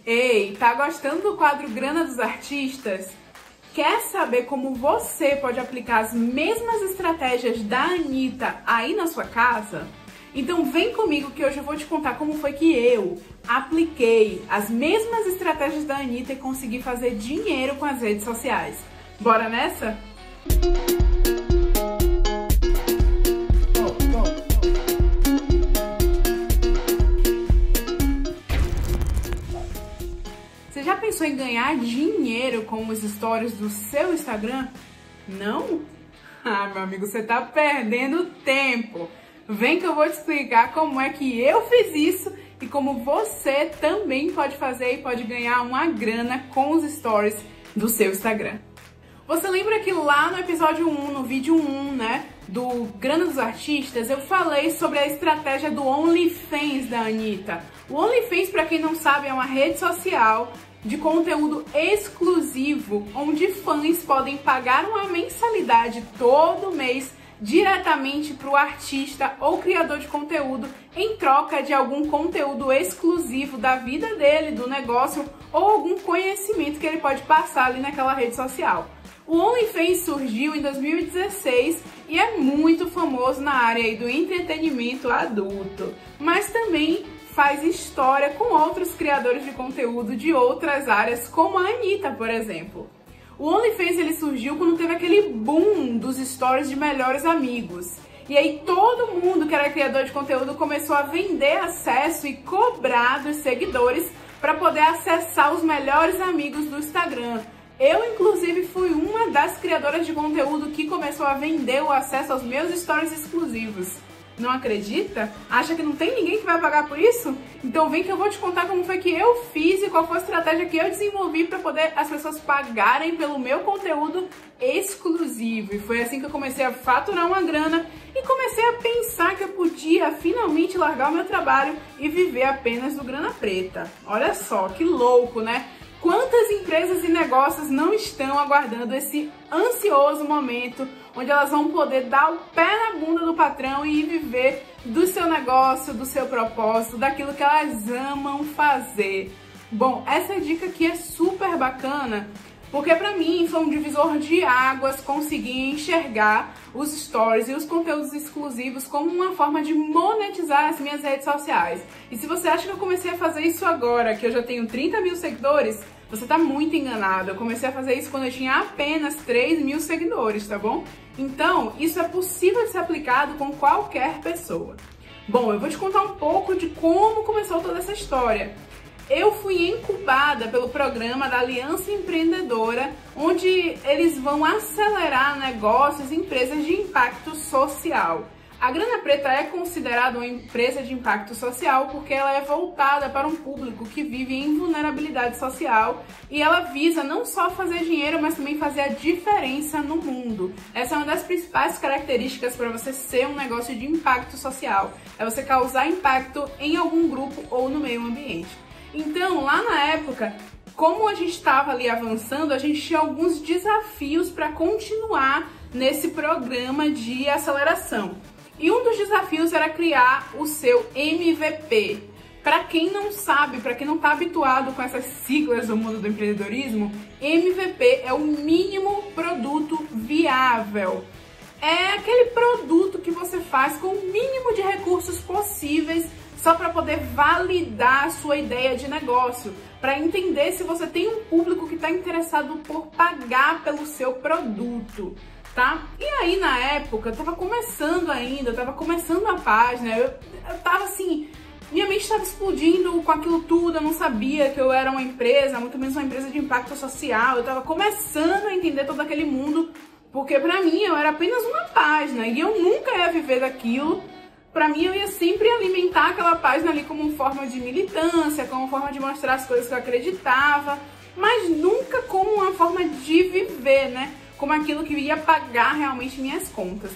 Ei, tá gostando do quadro Grana dos Artistas? Quer saber como você pode aplicar as mesmas estratégias da Anitta aí na sua casa? Então vem comigo que hoje eu vou te contar como foi que eu apliquei as mesmas estratégias da Anitta e consegui fazer dinheiro com as redes sociais. Bora nessa? Você já pensou em ganhar dinheiro com os stories do seu Instagram? Não? Ah, meu amigo, você tá perdendo tempo. Vem que eu vou te explicar como é que eu fiz isso e como você também pode fazer e pode ganhar uma grana com os stories do seu Instagram. Você lembra que lá no episódio 1, no vídeo 1, né, do Grana dos Artistas, eu falei sobre a estratégia do OnlyFans da Anitta. O OnlyFans, para quem não sabe, é uma rede social de conteúdo exclusivo, onde fãs podem pagar uma mensalidade todo mês diretamente para o artista ou criador de conteúdo em troca de algum conteúdo exclusivo da vida dele, do negócio ou algum conhecimento que ele pode passar ali naquela rede social. O OnlyFans surgiu em 2016 e é muito famoso na área aí do entretenimento adulto, mas também faz história com outros criadores de conteúdo de outras áreas, como a Anitta, por exemplo. O OnlyFans ele surgiu quando teve aquele boom dos stories de melhores amigos. E aí todo mundo que era criador de conteúdo começou a vender acesso e cobrar dos seguidores para poder acessar os melhores amigos do Instagram. Eu, inclusive, fui uma das criadoras de conteúdo que começou a vender o acesso aos meus stories exclusivos. Não acredita? Acha que não tem ninguém que vai pagar por isso? Então vem que eu vou te contar como foi que eu fiz e qual foi a estratégia que eu desenvolvi para poder as pessoas pagarem pelo meu conteúdo exclusivo. E foi assim que eu comecei a faturar uma grana e comecei a pensar que eu podia finalmente largar o meu trabalho e viver apenas do grana preta. Olha só, que louco, né? Quantas empresas e negócios não estão aguardando esse ansioso momento onde elas vão poder dar o pé na bunda do patrão e viver do seu negócio, do seu propósito, daquilo que elas amam fazer? Bom, essa dica aqui é super bacana, porque pra mim foi um divisor de águas conseguir enxergar os stories e os conteúdos exclusivos como uma forma de monetizar as minhas redes sociais. E se você acha que eu comecei a fazer isso agora, que eu já tenho 30 mil seguidores, você tá muito enganado. Eu comecei a fazer isso quando eu tinha apenas 3 mil seguidores, tá bom? Então, isso é possível de ser aplicado com qualquer pessoa. Bom, eu vou te contar um pouco de como começou toda essa história. Eu fui incubada pelo programa da Aliança Empreendedora, onde eles vão acelerar negócios e empresas de impacto social. A Grana Preta é considerada uma empresa de impacto social porque ela é voltada para um público que vive em vulnerabilidade social e ela visa não só fazer dinheiro, mas também fazer a diferença no mundo. Essa é uma das principais características para você ser um negócio de impacto social, é você causar impacto em algum grupo ou no meio ambiente. Então, lá na época, como a gente estava ali avançando, a gente tinha alguns desafios para continuar nesse programa de aceleração. E um dos desafios era criar o seu MVP. Para quem não sabe, para quem não está habituado com essas siglas do mundo do empreendedorismo, MVP é o mínimo produto viável. É aquele produto que você faz com o mínimo de recursos possíveis só para poder validar a sua ideia de negócio, para entender se você tem um público que está interessado por pagar pelo seu produto. Tá? E aí na época, eu tava começando ainda, eu tava começando a página, eu tava assim, minha mente estava explodindo com aquilo tudo, eu não sabia que eu era uma empresa, muito menos uma empresa de impacto social, eu tava começando a entender todo aquele mundo, porque pra mim eu era apenas uma página e eu nunca ia viver daquilo. Pra mim eu ia sempre alimentar aquela página ali como forma de militância, como forma de mostrar as coisas que eu acreditava, mas nunca como uma forma de viver, né? Como aquilo que ia pagar realmente minhas contas.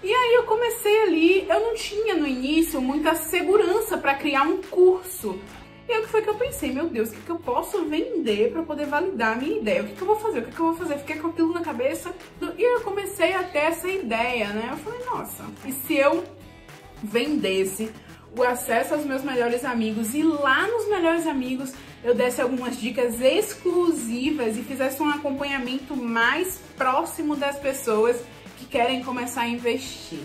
E aí eu comecei ali, eu não tinha no início muita segurança para criar um curso. E aí o que foi que eu pensei? Meu Deus, o que eu posso vender para poder validar a minha ideia? O que eu vou fazer? O que eu vou fazer? Fiquei com aquilo na cabeça. E eu comecei a ter essa ideia, né? Eu falei, nossa, e se eu vendesse o acesso aos meus melhores amigos e lá nos melhores amigos eu desse algumas dicas exclusivas e fizesse um acompanhamento mais próximo das pessoas que querem começar a investir.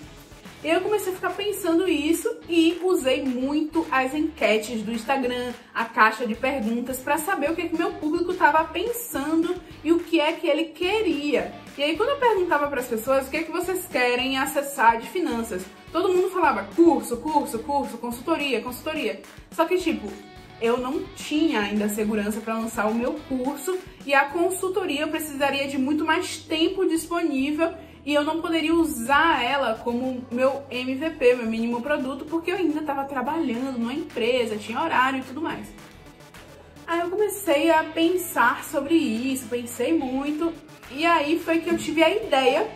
Eu comecei a ficar pensando isso e usei muito as enquetes do Instagram, a caixa de perguntas, para saber o que é que meu público estava pensando e o que é que ele queria. E aí quando eu perguntava para as pessoas o que é que vocês querem acessar de finanças, todo mundo falava curso, consultoria. Só que tipo, eu não tinha ainda segurança para lançar o meu curso e a consultoria precisaria de muito mais tempo disponível e eu não poderia usar ela como meu MVP, meu mínimo produto, porque eu ainda estava trabalhando numa empresa, tinha horário e tudo mais. Aí eu comecei a pensar sobre isso, pensei muito, e aí foi que eu tive a ideia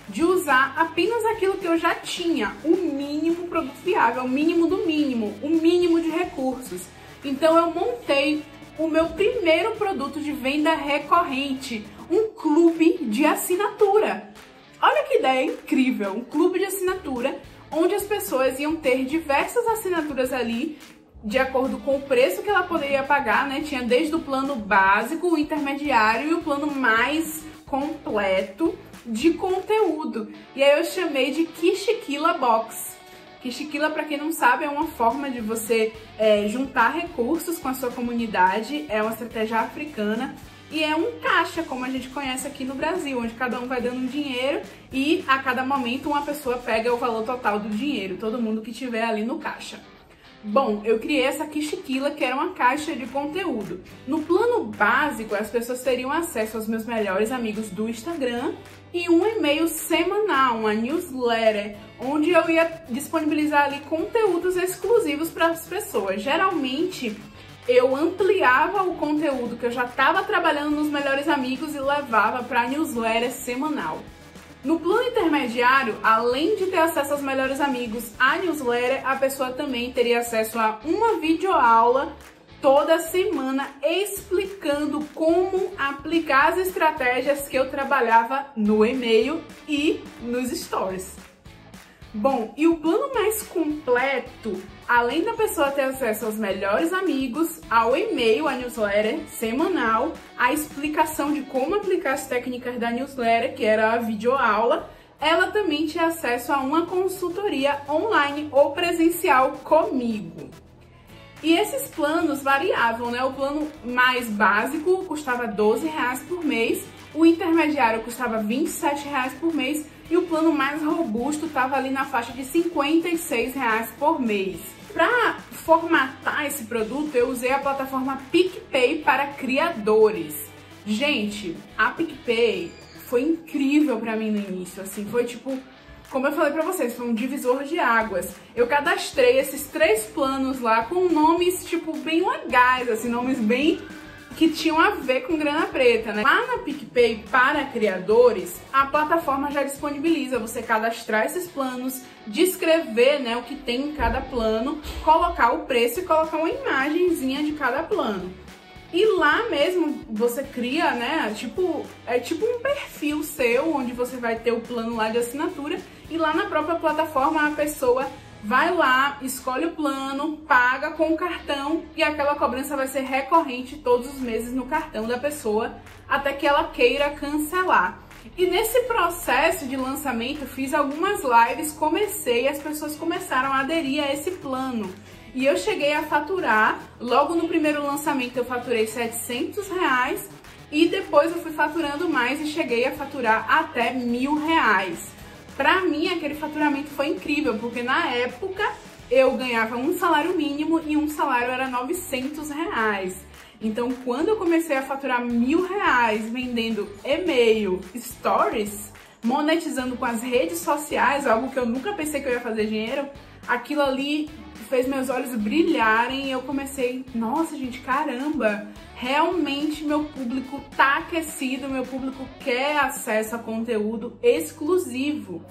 de usar apenas aquilo que eu já tinha, o mínimo produto viável, o mínimo do mínimo, o mínimo de recursos. Então eu montei o meu primeiro produto de venda recorrente, um clube de assinatura. Olha que ideia incrível, um clube de assinatura onde as pessoas iam ter diversas assinaturas ali de acordo com o preço que ela poderia pagar, né? Tinha desde o plano básico, o intermediário e o plano mais completo de conteúdo. E aí eu chamei de Kishkila Box. Kishkila, para quem não sabe, é uma forma de você juntar recursos com a sua comunidade, é uma estratégia africana. E é um caixa, como a gente conhece aqui no Brasil, onde cada um vai dando um dinheiro e a cada momento uma pessoa pega o valor total do dinheiro, todo mundo que tiver ali no caixa. Bom, eu criei essa Kishkila, que era uma caixa de conteúdo. No plano básico, as pessoas teriam acesso aos meus melhores amigos do Instagram e um e-mail semanal, uma newsletter, onde eu ia disponibilizar ali conteúdos exclusivos para as pessoas. Geralmente, eu ampliava o conteúdo que eu já estava trabalhando nos melhores amigos e levava para a newsletter semanal. No plano intermediário, além de ter acesso aos melhores amigos, à newsletter, a pessoa também teria acesso a uma videoaula toda semana explicando como aplicar as estratégias que eu trabalhava no e-mail e nos stories. Bom, e o plano mais completo, além da pessoa ter acesso aos melhores amigos, ao e-mail, a newsletter semanal, a explicação de como aplicar as técnicas da newsletter, que era a videoaula, ela também tinha acesso a uma consultoria online ou presencial comigo. E esses planos variavam, né? O plano mais básico custava R$12 por mês, o intermediário custava R$27 por mês e o plano mais robusto estava ali na faixa de R$56 por mês. Para formatar esse produto, eu usei a plataforma PicPay para criadores. Gente, a PicPay foi incrível para mim no início, assim, foi tipo, como eu falei pra vocês, foi um divisor de águas. Eu cadastrei esses 3 planos lá com nomes, tipo, bem legais, assim, nomes bem que tinham a ver com grana preta, né? Lá na PicPay para criadores, a plataforma já disponibiliza você cadastrar esses planos, descrever, né, o que tem em cada plano, colocar o preço e colocar uma imagenzinha de cada plano. E lá mesmo você cria, né, é tipo um perfil seu, onde você vai ter o plano lá de assinatura e lá na própria plataforma a pessoa vai lá, escolhe o plano, paga com o cartão e aquela cobrança vai ser recorrente todos os meses no cartão da pessoa até que ela queira cancelar. E nesse processo de lançamento fiz algumas lives, comecei e as pessoas começaram a aderir a esse plano. E eu cheguei a faturar, logo no primeiro lançamento eu faturei R$700 e depois eu fui faturando mais e cheguei a faturar até R$1.000. Pra mim, aquele faturamento foi incrível, porque na época eu ganhava um salário mínimo e um salário era R$900. Então, quando eu comecei a faturar R$1.000 vendendo e-mail, stories, monetizando com as redes sociais, algo que eu nunca pensei que eu ia fazer dinheiro, aquilo ali fez meus olhos brilharem e eu comecei, nossa gente, caramba, realmente meu público tá aquecido, meu público quer acesso a conteúdo exclusivo.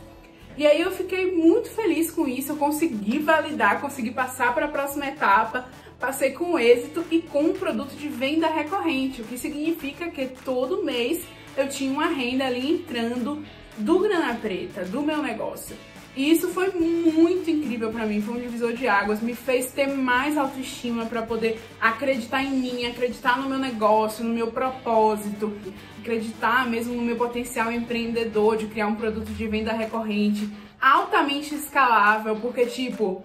E aí eu fiquei muito feliz com isso, eu consegui validar, consegui passar para a próxima etapa, passei com êxito e com um produto de venda recorrente, o que significa que todo mês eu tinha uma renda ali entrando do grana preta, do meu negócio. E isso foi muito incrível pra mim, foi um divisor de águas, me fez ter mais autoestima pra poder acreditar em mim, acreditar no meu negócio, no meu propósito, acreditar mesmo no meu potencial empreendedor de criar um produto de venda recorrente, altamente escalável, porque tipo,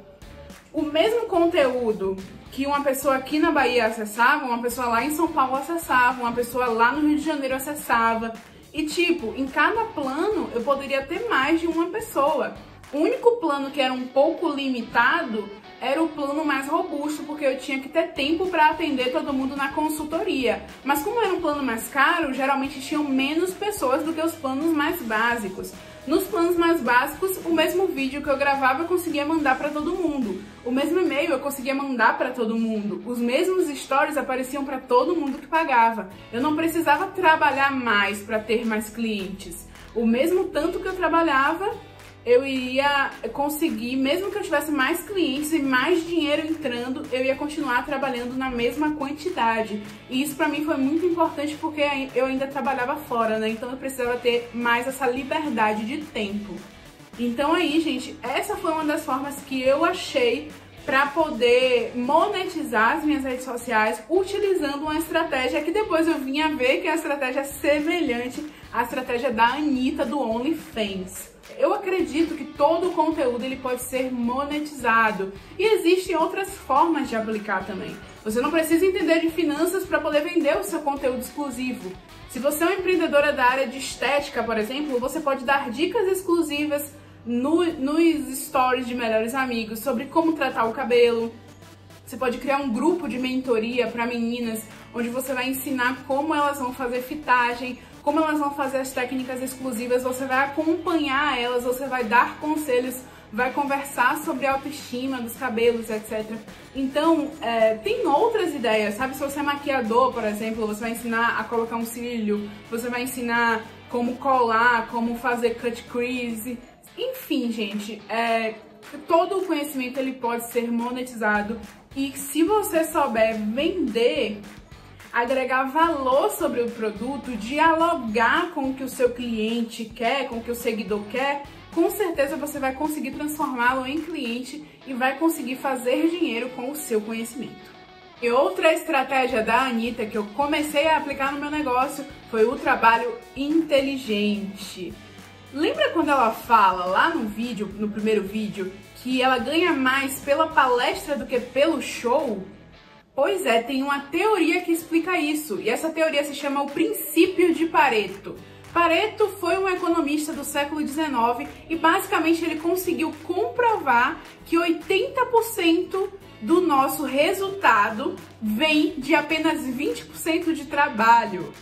o mesmo conteúdo que uma pessoa aqui na Bahia acessava, uma pessoa lá em São Paulo acessava, uma pessoa lá no Rio de Janeiro acessava. E tipo, em cada plano eu poderia ter mais de uma pessoa. O único plano que era um pouco limitado era o plano mais robusto, porque eu tinha que ter tempo para atender todo mundo na consultoria. Mas como era um plano mais caro, geralmente tinham menos pessoas do que os planos mais básicos. Nos planos mais básicos, o mesmo vídeo que eu gravava eu conseguia mandar para todo mundo. O mesmo e-mail eu conseguia mandar para todo mundo. Os mesmos stories apareciam para todo mundo que pagava. Eu não precisava trabalhar mais para ter mais clientes. O mesmo tanto que eu trabalhava, eu iria conseguir, mesmo que eu tivesse mais clientes e mais dinheiro entrando, eu ia continuar trabalhando na mesma quantidade. E isso pra mim foi muito importante porque eu ainda trabalhava fora, né? Então eu precisava ter mais essa liberdade de tempo. Então aí, gente, essa foi uma das formas que eu achei para poder monetizar as minhas redes sociais utilizando uma estratégia que depois eu vim a ver que é a estratégia semelhante à estratégia da Anitta do OnlyFans. Eu acredito que todo o conteúdo ele pode ser monetizado e existem outras formas de aplicar também. Você não precisa entender de finanças para poder vender o seu conteúdo exclusivo. Se você é uma empreendedora da área de estética, por exemplo, você pode dar dicas exclusivas nos stories de melhores amigos sobre como tratar o cabelo. Você pode criar um grupo de mentoria para meninas, onde você vai ensinar como elas vão fazer fitagem, como elas vão fazer as técnicas exclusivas, você vai acompanhar elas, você vai dar conselhos, vai conversar sobre a autoestima dos cabelos, etc. Então, tem outras ideias, sabe? Se você é maquiador, por exemplo, você vai ensinar a colocar um cílio, você vai ensinar como colar, como fazer cut crease. Enfim, gente, todo o conhecimento ele pode ser monetizado e se você souber vender, agregar valor sobre o produto, dialogar com o que o seu cliente quer, com o que o seguidor quer, com certeza você vai conseguir transformá-lo em cliente e vai conseguir fazer dinheiro com o seu conhecimento. E outra estratégia da Anitta que eu comecei a aplicar no meu negócio foi o trabalho inteligente. Lembra quando ela fala lá no vídeo, no primeiro vídeo, que ela ganha mais pela palestra do que pelo show? Pois é, tem uma teoria que explica isso, e essa teoria se chama o princípio de Pareto. Pareto foi um economista do século XIX e basicamente ele conseguiu comprovar que 80% do nosso resultado vem de apenas 20% de trabalho.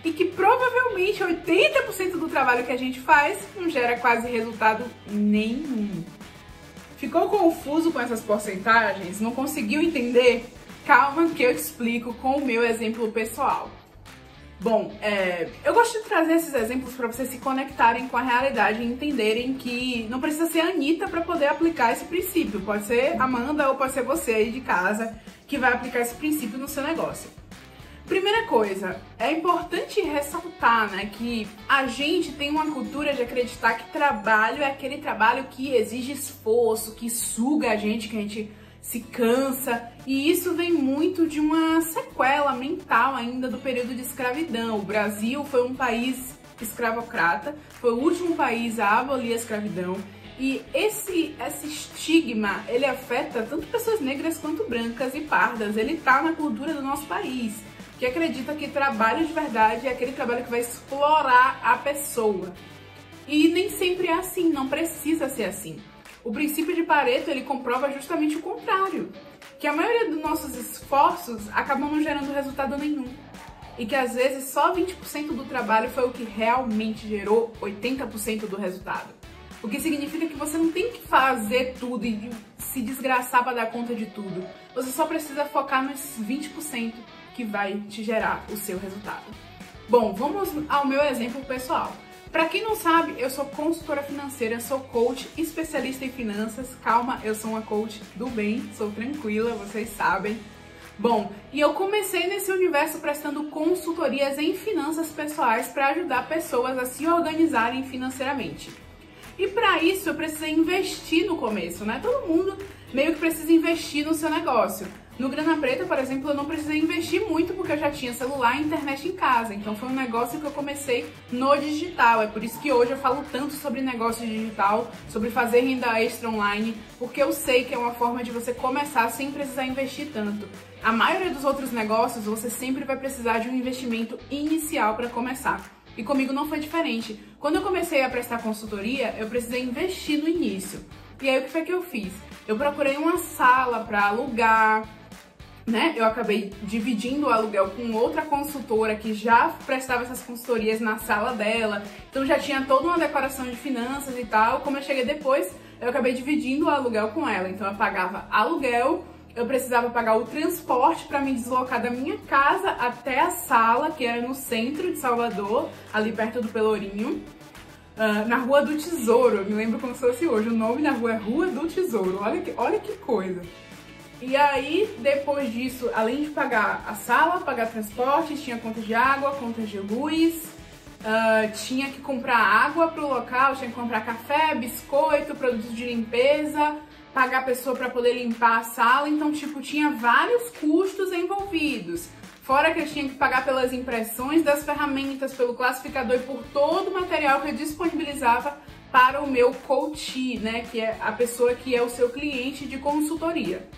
E que provavelmente 80% do trabalho que a gente faz não gera quase resultado nenhum. Ficou confuso com essas porcentagens? Não conseguiu entender? Calma que eu explico com o meu exemplo pessoal. Bom, eu gosto de trazer esses exemplos para vocês se conectarem com a realidade e entenderem que não precisa ser a Anitta para poder aplicar esse princípio. Pode ser Amanda ou pode ser você aí de casa que vai aplicar esse princípio no seu negócio. Primeira coisa, é importante ressaltar, né, que a gente tem uma cultura de acreditar que trabalho é aquele trabalho que exige esforço, que suga a gente, que a gente se cansa, e isso vem muito de uma sequela mental ainda do período de escravidão. O Brasil foi um país escravocrata, foi o último país a abolir a escravidão, e esse estigma, ele afeta tanto pessoas negras quanto brancas e pardas, ele tá na cultura do nosso país, que acredita que trabalho de verdade é aquele trabalho que vai explorar a pessoa. E nem sempre é assim, não precisa ser assim. O princípio de Pareto, ele comprova justamente o contrário, que a maioria dos nossos esforços acabam não gerando resultado nenhum. E que às vezes só 20% do trabalho foi o que realmente gerou 80% do resultado. O que significa que você não tem que fazer tudo e se desgraçar para dar conta de tudo. Você só precisa focar nesses 20% que vai te gerar o seu resultado. Bom, vamos ao meu exemplo pessoal. Para quem não sabe, eu sou consultora financeira, sou coach, especialista em finanças. Calma, eu sou uma coach do bem, sou tranquila, vocês sabem. Bom, e eu comecei nesse universo prestando consultorias em finanças pessoais para ajudar pessoas a se organizarem financeiramente. E para isso eu precisei investir no começo, né? Todo mundo meio que precisa investir no seu negócio. No Grana Preta, por exemplo, eu não precisei investir muito porque eu já tinha celular e internet em casa. Então foi um negócio que eu comecei no digital. É por isso que hoje eu falo tanto sobre negócio digital, sobre fazer renda extra online, porque eu sei que é uma forma de você começar sem precisar investir tanto. A maioria dos outros negócios, você sempre vai precisar de um investimento inicial para começar. E comigo não foi diferente. Quando eu comecei a prestar consultoria, eu precisei investir no início. E aí o que foi que eu fiz? Eu procurei uma sala para alugar, né? Eu acabei dividindo o aluguel com outra consultora que já prestava essas consultorias na sala dela. Então já tinha toda uma decoração de finanças e tal. Como eu cheguei depois, eu acabei dividindo o aluguel com ela. Então eu pagava aluguel, eu precisava pagar o transporte para me deslocar da minha casa até a sala, que era no centro de Salvador, ali perto do Pelourinho, na Rua do Tesouro. Eu me lembro como se fosse hoje. O nome da rua é Rua do Tesouro. Olha que coisa. E aí, depois disso, além de pagar a sala, pagar transporte, tinha conta de água, conta de luz, tinha que comprar água pro local, tinha que comprar café, biscoito, produtos de limpeza, pagar a pessoa para poder limpar a sala. Então, tipo, tinha vários custos envolvidos. Fora que eu tinha que pagar pelas impressões das ferramentas, pelo classificador e por todo o material que eu disponibilizava para o meu coach, né? Que é a pessoa que é o seu cliente de consultoria.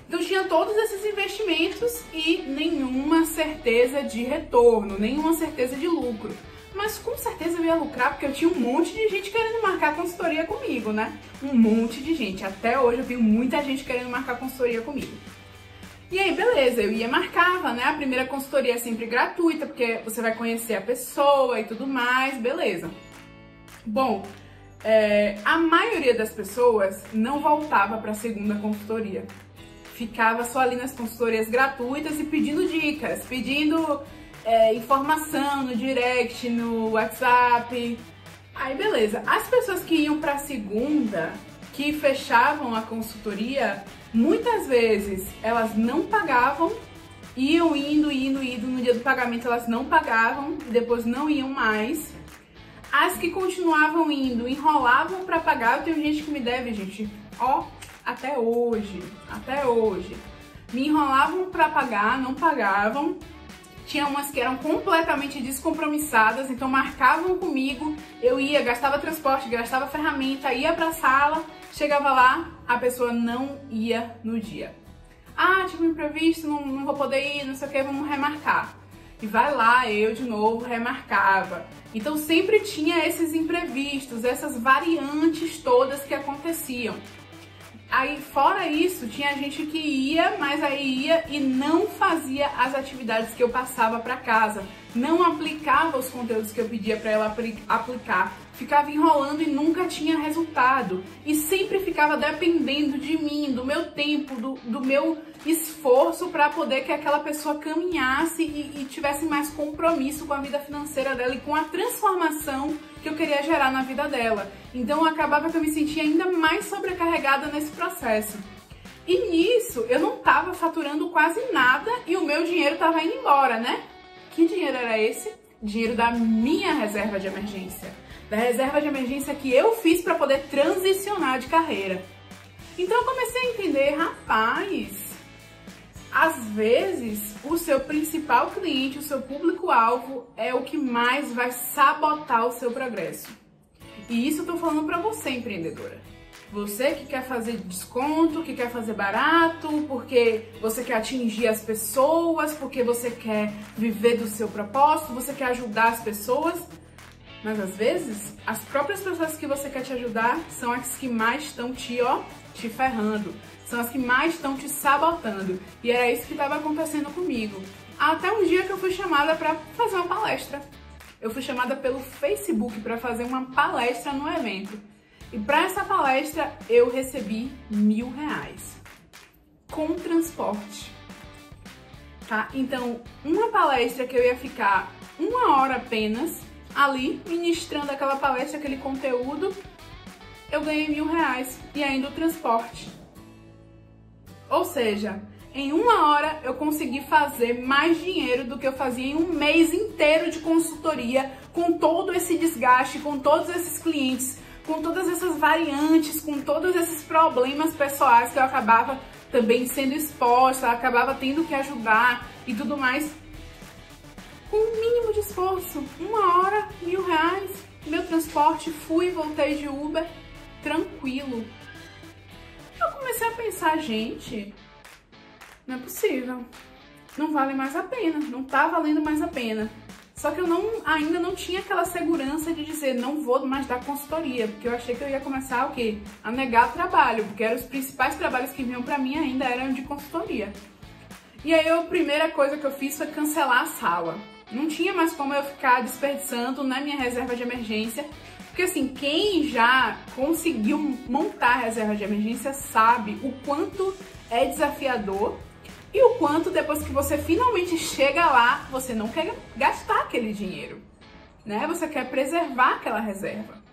Então tinha todos esses investimentos e nenhuma certeza de retorno, nenhuma certeza de lucro. Mas com certeza eu ia lucrar porque eu tinha um monte de gente querendo marcar consultoria comigo, né? Um monte de gente. Até hoje eu tenho muita gente querendo marcar consultoria comigo. E aí, beleza, eu ia marcava, né? A primeira consultoria é sempre gratuita, porque você vai conhecer a pessoa e tudo mais, beleza. Bom, a maioria das pessoas não voltava para a segunda consultoria. Ficava só ali nas consultorias gratuitas e pedindo dicas, pedindo informação no direct, no WhatsApp. Aí beleza, as pessoas que iam para a segunda, que fechavam a consultoria, muitas vezes elas não pagavam, iam indo, no dia do pagamento elas não pagavam e depois não iam mais. As que continuavam indo, enrolavam para pagar. Eu tenho gente que me deve, gente, até hoje, me enrolavam para pagar, não pagavam. Tinha umas que eram completamente descompromissadas, então marcavam comigo, eu ia, gastava transporte, gastava ferramenta, ia pra sala, chegava lá, a pessoa não ia no dia. Ah, tive um imprevisto, não vou poder ir, não sei o que, vamos remarcar. E vai lá, eu de novo remarcava. Então sempre tinha esses imprevistos, essas variantes todas que aconteciam. Aí, fora isso, tinha gente que ia, mas aí ia e não fazia as atividades que eu passava para casa, não aplicava os conteúdos que eu pedia para ela aplicar, ficava enrolando e nunca tinha resultado, e sempre ficava dependendo de mim, do meu tempo, do meu esforço para poder que aquela pessoa caminhasse e tivesse mais compromisso com a vida financeira dela e com a transformação que eu queria gerar na vida dela. Então acabava que eu me sentia ainda mais sobrecarregada nesse processo. E nisso eu não estava faturando quase nada e o meu dinheiro estava indo embora, né? Que dinheiro era esse? Dinheiro da minha reserva de emergência. Da reserva de emergência que eu fiz para poder transicionar de carreira. Então eu comecei a entender, rapaz, às vezes o seu principal cliente, o seu público-alvo é o que mais vai sabotar o seu progresso. E isso eu tô falando pra você, empreendedora. Você que quer fazer desconto, que quer fazer barato, porque você quer atingir as pessoas, porque você quer viver do seu propósito, você quer ajudar as pessoas. Mas às vezes, as próprias pessoas que você quer te ajudar são as que mais estão te ferrando. São as que mais estão te sabotando. E era isso que estava acontecendo comigo. Até um dia que eu fui chamada para fazer uma palestra. Eu fui chamada pelo Facebook para fazer uma palestra no evento. E para essa palestra eu recebi R$1.000 com transporte. Tá? Então, uma palestra que eu ia ficar 1 hora apenas ali ministrando aquela palestra, aquele conteúdo, eu ganhei R$1.000 e ainda o transporte. Ou seja, em 1 hora eu consegui fazer mais dinheiro do que eu fazia em um mês inteiro de consultoria, com todo esse desgaste, com todos esses clientes, com todas essas variantes, com todos esses problemas pessoais que eu acabava também sendo exposta, acabava tendo que ajudar e tudo mais, com o mínimo de esforço, 1 hora, R$1.000, meu transporte, fui e voltei de Uber, tranquilo. Eu comecei a pensar, gente, não é possível, não vale mais a pena, não tá valendo mais a pena. Só que eu ainda não tinha aquela segurança de dizer, não vou mais dar consultoria, porque eu achei que eu ia começar o quê? A negar trabalho, porque eram os principais trabalhos que vinham pra mim ainda eram de consultoria. E aí a primeira coisa que eu fiz foi cancelar a sala. Não tinha mais como eu ficar desperdiçando na minha reserva de emergência, porque assim, quem já conseguiu montar a reserva de emergência sabe o quanto é desafiador e o quanto depois que você finalmente chega lá, você não quer gastar aquele dinheiro, né? Você quer preservar aquela reserva.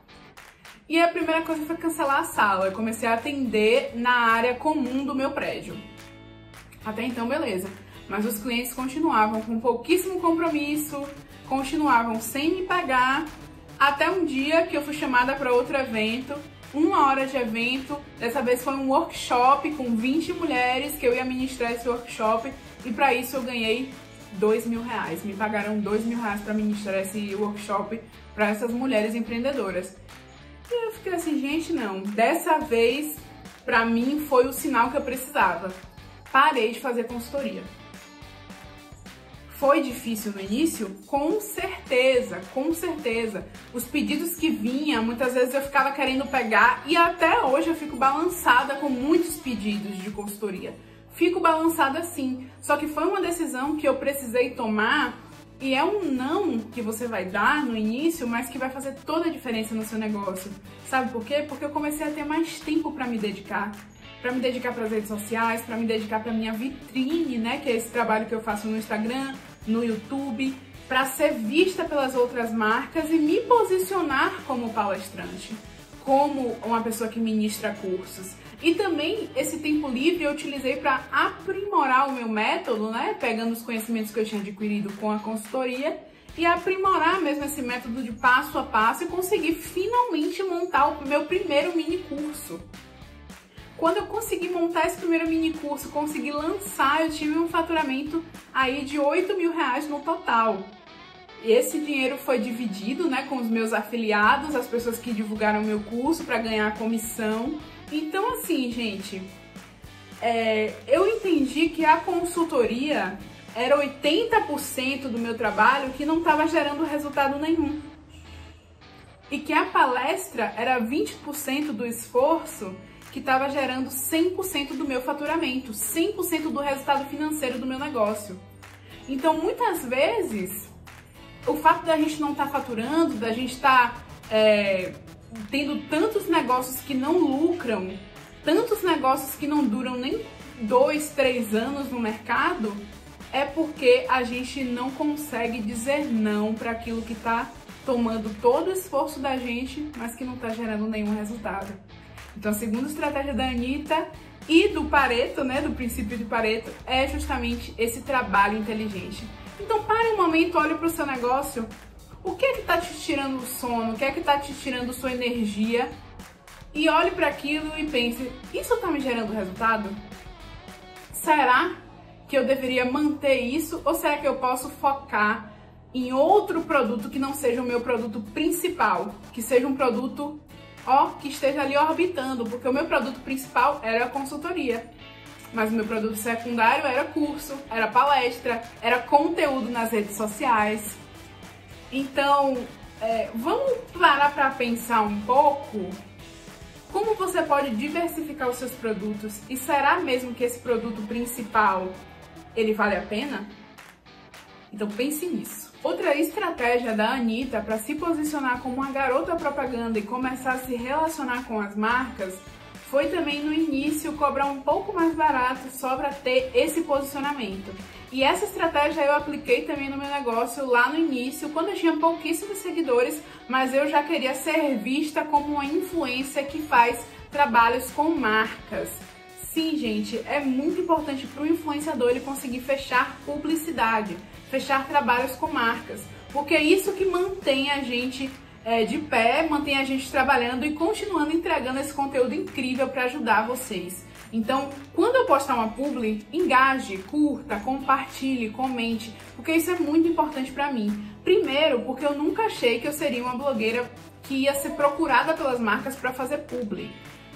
E a primeira coisa foi cancelar a sala. Eu comecei a atender na área comum do meu prédio. Até então, beleza. Mas os clientes continuavam com pouquíssimo compromisso, continuavam sem me pagar, até um dia que eu fui chamada para outro evento, 1 hora de evento. Dessa vez foi um workshop com 20 mulheres que eu ia ministrar esse workshop, e para isso eu ganhei R$2.000. Me pagaram R$2.000 para ministrar esse workshop para essas mulheres empreendedoras. E eu fiquei assim, gente, não, dessa vez para mim foi o sinal que eu precisava. Parei de fazer consultoria. Foi difícil no início? Com certeza, com certeza. Os pedidos que vinham, muitas vezes eu ficava querendo pegar, e até hoje eu fico balançada com muitos pedidos de consultoria. Fico balançada sim, só que foi uma decisão que eu precisei tomar, e é um não que você vai dar no início, mas que vai fazer toda a diferença no seu negócio. Sabe por quê? Porque eu comecei a ter mais tempo para me dedicar. Para me dedicar para as redes sociais, para me dedicar para minha vitrine, né, que é esse trabalho que eu faço no Instagram, no YouTube, para ser vista pelas outras marcas e me posicionar como palestrante, como uma pessoa que ministra cursos. E também esse tempo livre eu utilizei para aprimorar o meu método, né, pegando os conhecimentos que eu tinha adquirido com a consultoria e aprimorar mesmo esse método de passo a passo e conseguir finalmente montar o meu primeiro mini curso. Quando eu consegui montar esse primeiro mini curso, consegui lançar, eu tive um faturamento aí de R$8.000 no total. E esse dinheiro foi dividido, né, com os meus afiliados, as pessoas que divulgaram meu curso para ganhar a comissão. Então assim, gente, eu entendi que a consultoria era 80% do meu trabalho que não estava gerando resultado nenhum. E que a palestra era 20% do esforço que estava gerando 100% do meu faturamento, 100% do resultado financeiro do meu negócio. Então, muitas vezes, o fato da gente não estar faturando, da gente estar tendo tantos negócios que não lucram, tantos negócios que não duram nem 2, 3 anos no mercado, é porque a gente não consegue dizer não para aquilo que está tomando todo o esforço da gente, mas que não está gerando nenhum resultado. Então, a segunda estratégia da Anitta e do Pareto, né, do princípio de Pareto, é justamente esse trabalho inteligente. Então, pare um momento, olhe para o seu negócio. O que é que está te tirando o sono? O que é que está te tirando sua energia? E olhe para aquilo e pense, isso está me gerando resultado? Será que eu deveria manter isso? Ou será que eu posso focar em outro produto que não seja o meu produto principal? Que seja um produto que esteja ali orbitando, porque o meu produto principal era a consultoria, mas o meu produto secundário era curso, era palestra, era conteúdo nas redes sociais. Então, vamos parar para pensar um pouco como você pode diversificar os seus produtos, e será mesmo que esse produto principal, ele vale a pena? Então pense nisso. Outra estratégia da Anitta para se posicionar como uma garota propaganda e começar a se relacionar com as marcas foi também no início cobrar um pouco mais barato só para ter esse posicionamento. E essa estratégia eu apliquei também no meu negócio lá no início, quando eu tinha pouquíssimos seguidores, mas eu já queria ser vista como uma influencer que faz trabalhos com marcas. Sim, gente, é muito importante para o influenciador ele conseguir fechar publicidade, fechar trabalhos com marcas, porque é isso que mantém a gente de pé, mantém a gente trabalhando e continuando entregando esse conteúdo incrível para ajudar vocês. Então, quando eu postar uma publi, engaje, curta, compartilhe, comente, porque isso é muito importante para mim. Primeiro, porque eu nunca achei que eu seria uma blogueira que ia ser procurada pelas marcas para fazer publi,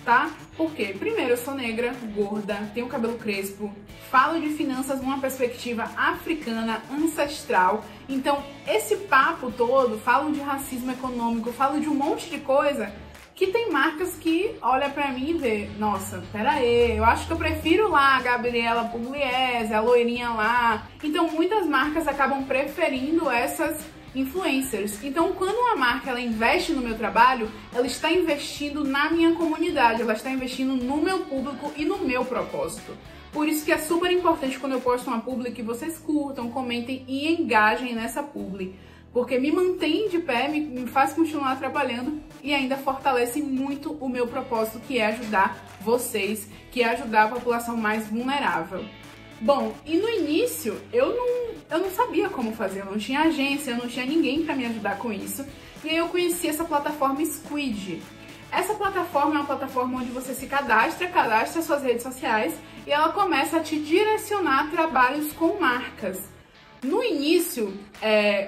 tá? Por quê? Primeiro, eu sou negra, gorda, tenho cabelo crespo, falo de finanças numa perspectiva africana, ancestral. Então, esse papo todo, falo de racismo econômico, falo de um monte de coisa que tem marcas que olham pra mim e vê, nossa, pera aí, eu acho que eu prefiro lá a Gabriela Pugliese, a loirinha lá. Então, muitas marcas acabam preferindo essas influencers. Então, quando uma marca ela investe no meu trabalho, ela está investindo na minha comunidade, ela está investindo no meu público e no meu propósito. Por isso que é super importante quando eu posto uma publi que vocês curtam, comentem e engajem nessa publi. Porque me mantém de pé, me faz continuar trabalhando e ainda fortalece muito o meu propósito, que é ajudar vocês, que é ajudar a população mais vulnerável. Bom, e no início eu não sabia como fazer, eu não tinha agência, eu não tinha ninguém para me ajudar com isso. E aí eu conheci essa plataforma Squid. Essa plataforma é uma plataforma onde você se cadastra suas redes sociais e ela começa a te direcionar a trabalhos com marcas. No início,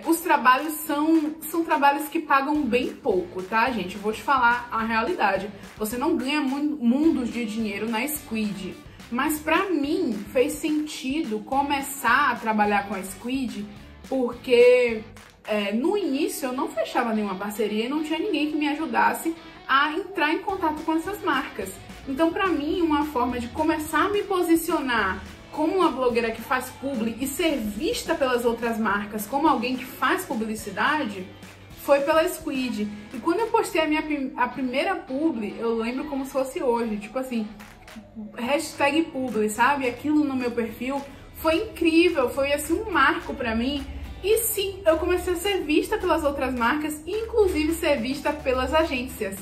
os trabalhos são trabalhos que pagam bem pouco, tá, gente? Eu vou te falar a realidade. Você não ganha mundos de dinheiro na Squid. Mas pra mim fez sentido começar a trabalhar com a Squid porque no início eu não fechava nenhuma parceria e não tinha ninguém que me ajudasse a entrar em contato com essas marcas. Então, pra mim, uma forma de começar a me posicionar como uma blogueira que faz publi e ser vista pelas outras marcas como alguém que faz publicidade, foi pela Squid. E quando eu postei a primeira publi, eu lembro como se fosse hoje, tipo assim, hashtag publi, sabe? Aquilo no meu perfil foi incrível, foi assim um marco pra mim. E sim, eu comecei a ser vista pelas outras marcas e inclusive ser vista pelas agências.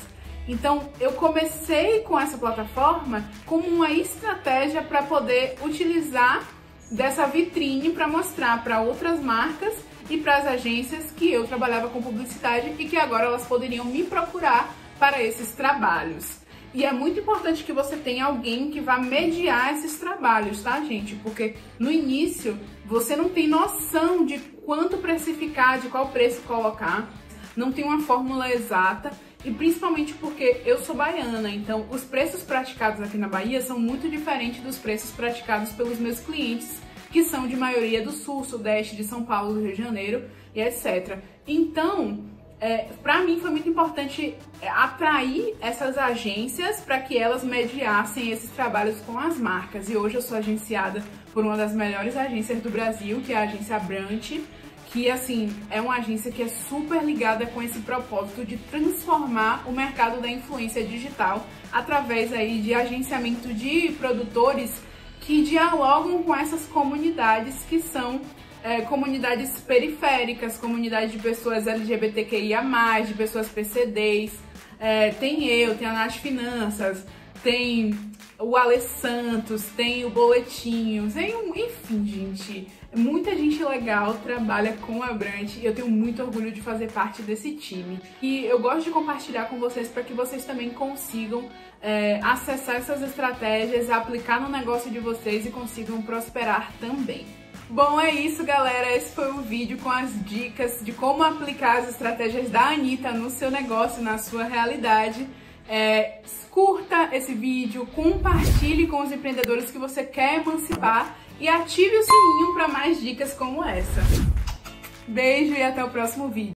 Então, eu comecei com essa plataforma como uma estratégia para poder utilizar dessa vitrine para mostrar para outras marcas e para as agências que eu trabalhava com publicidade e que agora elas poderiam me procurar para esses trabalhos. E é muito importante que você tenha alguém que vá mediar esses trabalhos, tá, gente? Porque no início você não tem noção de quanto precificar, de qual preço colocar, não tem uma fórmula exata. E principalmente porque eu sou baiana, então os preços praticados aqui na Bahia são muito diferentes dos preços praticados pelos meus clientes, que são de maioria do Sul, Sudeste, de São Paulo, do Rio de Janeiro e etc. Então, para mim foi muito importante atrair essas agências para que elas mediassem esses trabalhos com as marcas. E hoje eu sou agenciada por uma das melhores agências do Brasil, que é a agência Abrante, que assim, é uma agência que é super ligada com esse propósito de transformar o mercado da influência digital através aí de agenciamento de produtores que dialogam com essas comunidades que são comunidades periféricas, comunidades de pessoas LGBTQIA+, de pessoas PCDs, tem a Nath Finanças, tem o Ale Santos, tem o Boletinhos, enfim, gente, muita gente legal trabalha com a Abrante e eu tenho muito orgulho de fazer parte desse time. E eu gosto de compartilhar com vocês para que vocês também consigam acessar essas estratégias, aplicar no negócio de vocês e consigam prosperar também. Bom, é isso, galera. Esse foi o vídeo com as dicas de como aplicar as estratégias da Anitta no seu negócio, na sua realidade. Curta esse vídeo, compartilhe com os empreendedores que você quer emancipar e ative o sininho para mais dicas como essa. Beijo e até o próximo vídeo.